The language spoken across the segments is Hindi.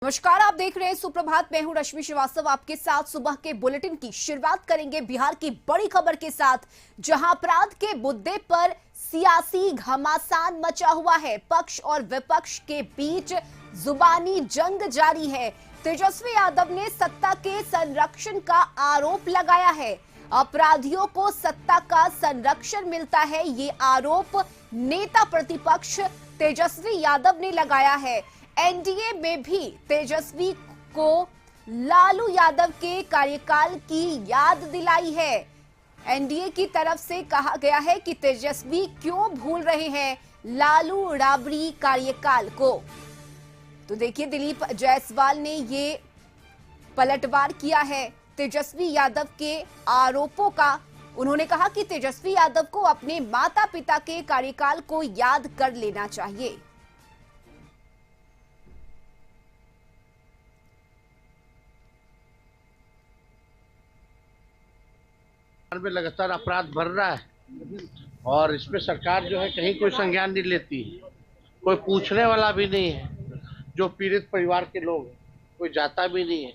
नमस्कार, आप देख रहे हैं सुप्रभात। मैं हूं रश्मि श्रीवास्तव। आपके साथ सुबह के बुलेटिन की शुरुआत करेंगे बिहार की बड़ी खबर के साथ, जहां अपराध के मुद्दे पर सियासी घमासान मचा हुआ है। पक्ष और विपक्ष के बीच जुबानी जंग जारी है। तेजस्वी यादव ने सत्ता के संरक्षण का आरोप लगाया है। अपराधियों को सत्ता का संरक्षण मिलता है, ये आरोप नेता प्रतिपक्ष तेजस्वी यादव ने लगाया है। एनडीए में भी तेजस्वी को लालू यादव के कार्यकाल की याद दिलाई है। एनडीए की तरफ से कहा गया है कि तेजस्वी क्यों भूल रहे हैं लालू राबड़ी कार्यकाल को। तो देखिए, दिलीप जायसवाल ने ये पलटवार किया है तेजस्वी यादव के आरोपों का। उन्होंने कहा कि तेजस्वी यादव को अपने माता पिता के कार्यकाल को याद कर लेना चाहिए। में लगातार अपराध बढ़ रहा है और इसमें सरकार जो है कहीं कोई संज्ञान नहीं लेती है, कोई पूछने वाला भी नहीं है। जो पीड़ित परिवार के लोग हैं, कोई जाता भी नहीं है।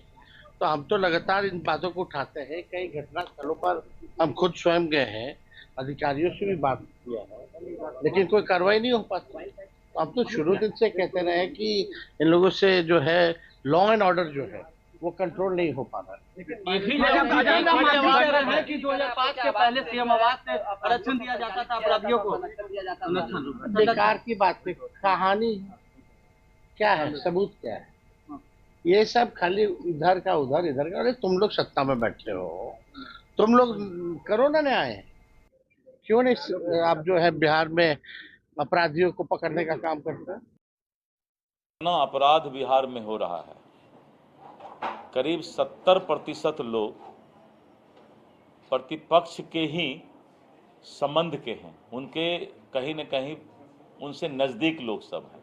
तो हम तो लगातार इन बातों को उठाते हैं। कई घटना स्थलों पर हम खुद स्वयं गए हैं, अधिकारियों से भी बात किया है, लेकिन कोई कार्रवाई नहीं हो पाती। तो हम तो शुरू दिन से कहते रहे कि इन लोगों से जो है लॉ एंड ऑर्डर जो है वो कंट्रोल नहीं हो पा रहा है। ये भी है कि 2005 के पहले सीएम आवास से आरक्षण दिया जाता था अपराधियों को। बेकार की बात है, कहानी क्या है, सबूत क्या है? ये सब खाली इधर का उधर, इधर का। अरे तुम लोग सत्ता में बैठे हो, तुम लोग करो ना न्याय। क्यों नहीं आप जो है बिहार में अपराधियों को पकड़ने का काम करते हैं? ना अपराध बिहार में हो रहा है। करीब 70% लोग प्रतिपक्ष के ही संबंध के हैं, उनके कहीं न कहीं उनसे नजदीक लोग सब हैं।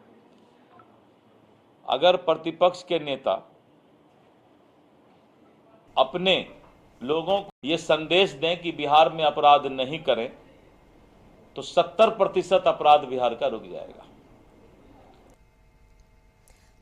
अगर प्रतिपक्ष के नेता अपने लोगों को ये संदेश दें कि बिहार में अपराध नहीं करें, तो 70% अपराध बिहार का रुक जाएगा।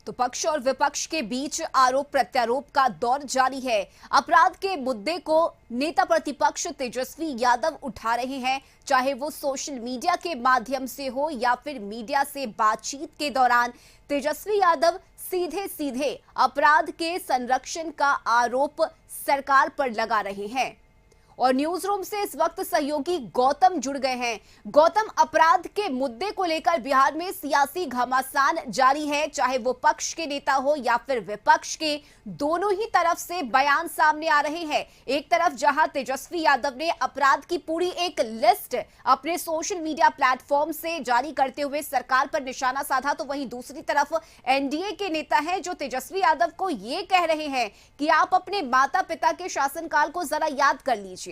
तो पक्ष और विपक्ष के बीच आरोप प्रत्यारोप का दौर जारी है। अपराध के मुद्दे को नेता प्रतिपक्ष तेजस्वी यादव उठा रहे हैं, चाहे वो सोशल मीडिया के माध्यम से हो या फिर मीडिया से बातचीत के दौरान। तेजस्वी यादव सीधे सीधे अपराध के संरक्षण का आरोप सरकार पर लगा रहे हैं। और न्यूज रूम से इस वक्त सहयोगी गौतम जुड़ गए हैं। गौतम, अपराध के मुद्दे को लेकर बिहार में सियासी घमासान जारी है, चाहे वो पक्ष के नेता हो या फिर विपक्ष के, दोनों ही तरफ से बयान सामने आ रहे हैं। एक तरफ जहां तेजस्वी यादव ने अपराध की पूरी एक लिस्ट अपने सोशल मीडिया प्लेटफॉर्म से जारी करते हुए सरकार पर निशाना साधा, तो वहीं दूसरी तरफ एनडीए के नेता हैं जो तेजस्वी यादव को ये कह रहे हैं कि आप अपने माता पिता के शासनकाल को जरा याद कर लीजिए।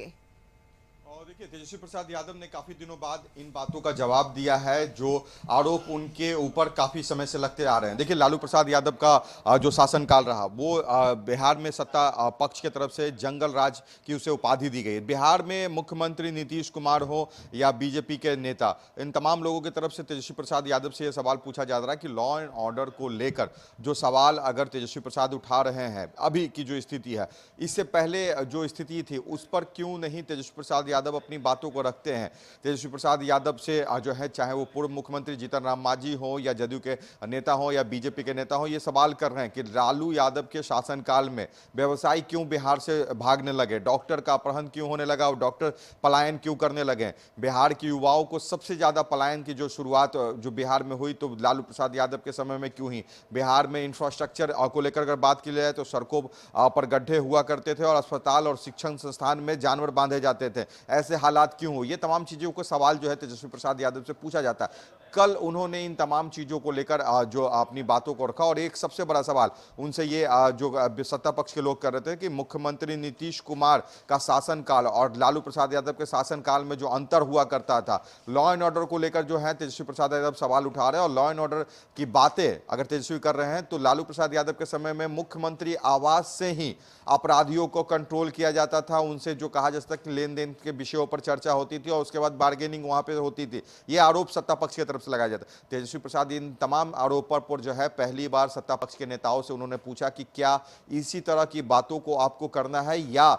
और देखिए, तेजस्वी प्रसाद यादव ने काफी दिनों बाद इन बातों का जवाब दिया है जो आरोप उनके ऊपर काफी समय से लगते आ रहे हैं। देखिए, लालू प्रसाद यादव का जो शासनकाल रहा वो बिहार में सत्ता पक्ष की तरफ से जंगल राज की उसे उपाधि दी गई। बिहार में मुख्यमंत्री नीतीश कुमार हो या बीजेपी के नेता, इन तमाम लोगों की तरफ से तेजस्वी प्रसाद यादव से यह सवाल पूछा जा रहा है कि लॉ एंड ऑर्डर को लेकर जो सवाल अगर तेजस्वी प्रसाद उठा रहे हैं, अभी की जो स्थिति है, इससे पहले जो स्थिति थी उस पर क्यों नहीं तेजस्वी प्रसाद यादव अपनी बातों को रखते हैं। तेजस्वी प्रसाद यादव से जो है, चाहे वो पूर्व मुख्यमंत्री जीतन राम मांझी हो या जदयू के नेता हो या बीजेपी के नेता हो, ये सवाल कर रहे हैं कि लालू यादव के शासनकाल में व्यवसायी क्यों बिहार से भागने लगे, डॉक्टर का अपहरण क्यों होने लगा और डॉक्टर पलायन क्यों करने लगे। बिहार के युवाओं को सबसे ज्यादा पलायन की जो शुरुआत जो बिहार में हुई तो लालू प्रसाद यादव के समय में क्यों ही। बिहार में इंफ्रास्ट्रक्चर को लेकर अगर बात की जाए तो सड़कों पर गड्ढे हुआ करते थे और अस्पताल और शिक्षण संस्थान में जानवर बांधे जाते थे। ऐसे हालात क्यों हो, ये तमाम चीजों को सवाल जो है तेजस्वी प्रसाद यादव से पूछा जाता है। कल उन्होंने इन तमाम चीजों को लेकर जो अपनी बातों को रखा और एक सबसे बड़ा सवाल उनसे ये जो सत्ता पक्ष के लोग कर रहे थे कि मुख्यमंत्री नीतीश कुमार का शासनकाल और लालू प्रसाद यादव के शासनकाल में जो अंतर हुआ करता था, लॉ एंड ऑर्डर को लेकर जो है तेजस्वी प्रसाद यादव सवाल उठा रहे हैं। और लॉ एंड ऑर्डर की बातें अगर तेजस्वी कर रहे हैं तो लालू प्रसाद यादव के समय में मुख्यमंत्री आवास से ही अपराधियों को कंट्रोल किया जाता था, उनसे जो कहा जा सकता है लेन देन के विषयों पर चर्चा होती थी और उसके बाद बार्गेनिंग वहां पे होती थी। ये आरोप सत्ता पक्ष की तरफ से लगाया जाता है। तेजस्वी प्रसाद इन तमाम आरोपों पर जो है पहली बार सत्ता पक्ष के नेताओं से उन्होंने पूछा कि क्या इसी तरह की बातों को आपको करना है या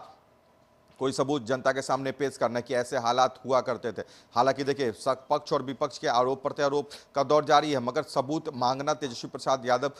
कोई सबूत जनता के सामने पेश करना कि ऐसे हालात हुआ करते थे। हालांकि देखिए पक्ष और विपक्ष के आरोप प्रत्यारोप का दौर जारी है, मगर सबूत मांगना तेजस्वी प्रसाद यादव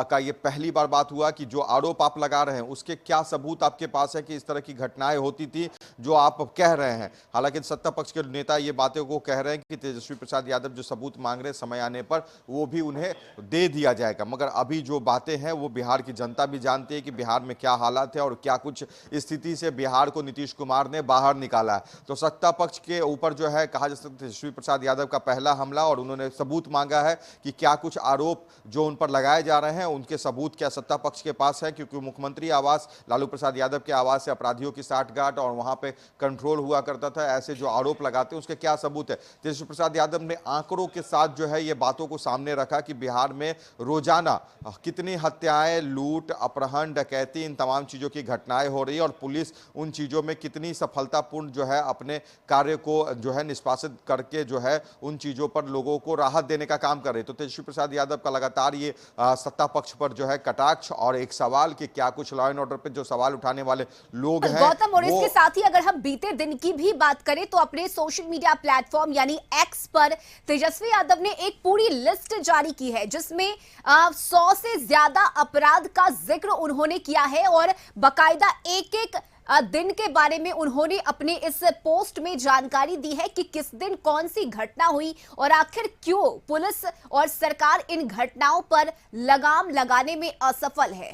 का ये पहली बार बात हुआ कि जो आरोप आप लगा रहे हैं उसके क्या सबूत आपके पास है कि इस तरह की घटनाएं होती थी जो आप कह रहे हैं। हालांकि सत्ता पक्ष के नेता ये बातें को कह रहे हैं कि तेजस्वी प्रसाद यादव जो सबूत मांग रहे हैं समय आने पर वो भी उन्हें दे दिया जाएगा, मगर अभी जो बातें हैं वो बिहार की जनता भी जानती है कि बिहार में क्या हालात है और क्या कुछ स्थिति से बिहार को नीतीश कुमार ने बाहर निकाला है। तो सत्ता पक्ष के ऊपर जो है कहा जा सकता है तेजस्वी प्रसाद यादव का पहला हमला और उन्होंने सबूत मांगा है कि क्या कुछ आरोप जो उन पर लगाए जा रहे हैं उनके सबूत क्या सत्ता पक्ष के पास है, क्योंकि मुख्यमंत्री आवास लालू प्रसाद यादव के आवास से अपराधियों की साठगांठ और वहां पे कंट्रोल हुआ करता था। ऐसे जो आरोप लगाते हैं उसके क्या सबूत है। तेजस्वी प्रसाद यादव ने आंकड़ों के साथ जो है ये बातों को सामने रखा कि बिहार में रोजाना कितनी हत्याएं, लूट, अपहरण, डकैती, इन तमाम चीजों की घटनाएं हो रही है और पुलिस उन चीजों में कितनी सफलतापूर्ण जो है अपने कार्य को जो है निष्पादित करके जो है उन चीजों पर लोगों को राहत देने का काम कर रहे। तो तेजस्वी प्रसाद यादव का लगातार ये सत्ता पक्ष पर जो है कटाक्ष और एक सवाल कि क्या कुछ लॉ एंड ऑर्डर पे जो सवाल उठाने वाले लोग हैं गौतम, और इसके साथ ही अगर हम बीते दिन की भी बात करें तो अपने सोशल मीडिया प्लेटफॉर्म यानी एक्स पर तेजस्वी यादव ने एक पूरी लिस्ट जारी की है जिसमें 100 से ज्यादा अपराध का जिक्र उन्होंने किया है और बाकायदा एक एक दिन के बारे में उन्होंने अपने इस पोस्ट में जानकारी दी है कि किस दिन कौन सी घटना हुई और आखिर क्यों पुलिस और सरकार इन घटनाओं पर लगाम लगाने में असफल है।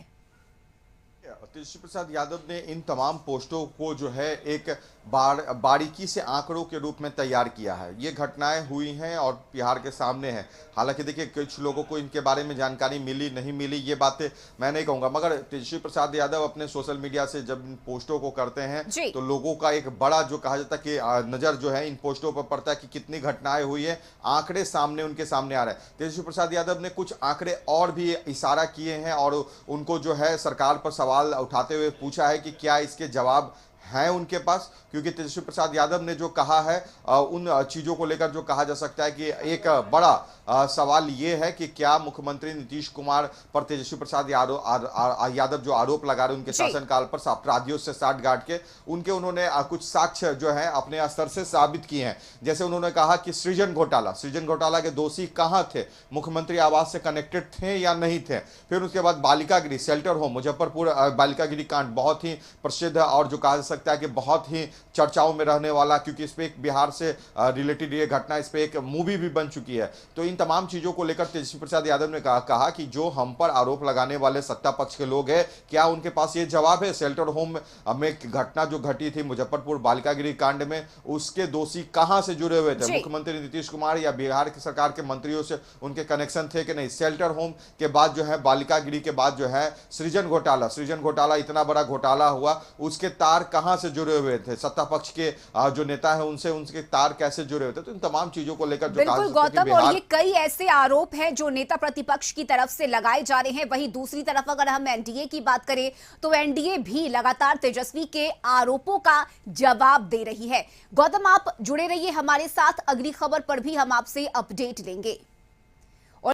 तेजस्वी प्रसाद यादव ने इन तमाम पोस्टों को जो है एक बारीकी से आंकड़ों के रूप में तैयार किया है। ये घटनाएं हुई हैं और बिहार के सामने हैं। हालांकि देखिए कुछ लोगों को इनके बारे में जानकारी मिली नहीं मिली ये बातें मैं नहीं कहूंगा, मगर तेजस्वी प्रसाद यादव अपने सोशल मीडिया से जब इन पोस्टों को करते हैं तो लोगों का एक बड़ा जो कहा जाता है कि नजर जो है इन पोस्टों पर पड़ता है कि कितनी घटनाएं हुई है। आंकड़े सामने उनके सामने आ रहे हैं। तेजस्वी प्रसाद यादव ने कुछ आंकड़े और भी इशारा किए हैं और उनको जो है सरकार पर सवाल उठाते हुए पूछा है कि क्या इसके जवाब हैं उनके पास, क्योंकि तेजस्वी प्रसाद यादव ने जो कहा है उन चीजों को लेकर जो कहा जा सकता है कि एक बड़ा सवाल ये है कि क्या मुख्यमंत्री नीतीश कुमार पर तेजस्वी प्रसाद यादव जो आरोप लगा रहे उनके शासनकाल पर अपराधियों से साठगांठ के उनके उन्होंने कुछ साक्ष्य जो है अपने स्तर से साबित किए हैं। जैसे उन्होंने कहा कि सृजन घोटाला के दोषी कहां थे, मुख्यमंत्री आवास से कनेक्टेड थे या नहीं थे। फिर उसके बाद बालिका गृह शेल्टर होम मुजफ्फरपुर बालिका गृह कांड बहुत ही प्रसिद्ध और जो कहा जा सकता है कि बहुत ही चर्चाओं में रहने वाला, क्योंकि इस पे एक बिहार से रिलेटेड ये घटना, इस पे एक मूवी भी बन चुकी है। तो इन तमाम चीजों को लेकर तेजस्वी प्रसाद यादव ने कहा कि जो हम पर आरोप लगाने वाले सत्ता पक्ष के लोग हैं क्या उनके पास ये जवाब है। शेल्टर होम में घटना जो घटी थी मुजफ्फरपुर बालिका गृह कांड में, उसके दोषी कहां से जुड़े हुए थे, मुख्यमंत्री नीतीश कुमार या बिहार की सरकार के मंत्रियों से उनके कनेक्शन थे कि नहीं। शेल्टर होम के बाद जो है बालिका गृह के बाद जो है सृजन घोटाला इतना बड़ा घोटाला हुआ, उसके तार कहां से जुड़े हुए थे, सत्ता पक्ष के जो नेता है उनके तार कैसे जुड़े हुए थे। तो इन तमाम चीजों को लेकर जो बिल्कुल गौतम, और ये कई ऐसे आरोप हैं जो नेता प्रतिपक्ष की तरफ से लगाए जा रहे हैं। वहीं दूसरी तरफ अगर हम एनडीए की बात करें तो एनडीए भी लगातार तेजस्वी के आरोपों का जवाब दे रही है। गौतम, आप जुड़े रहिए हमारे साथ, अगली खबर पर भी हम आपसे अपडेट लेंगे।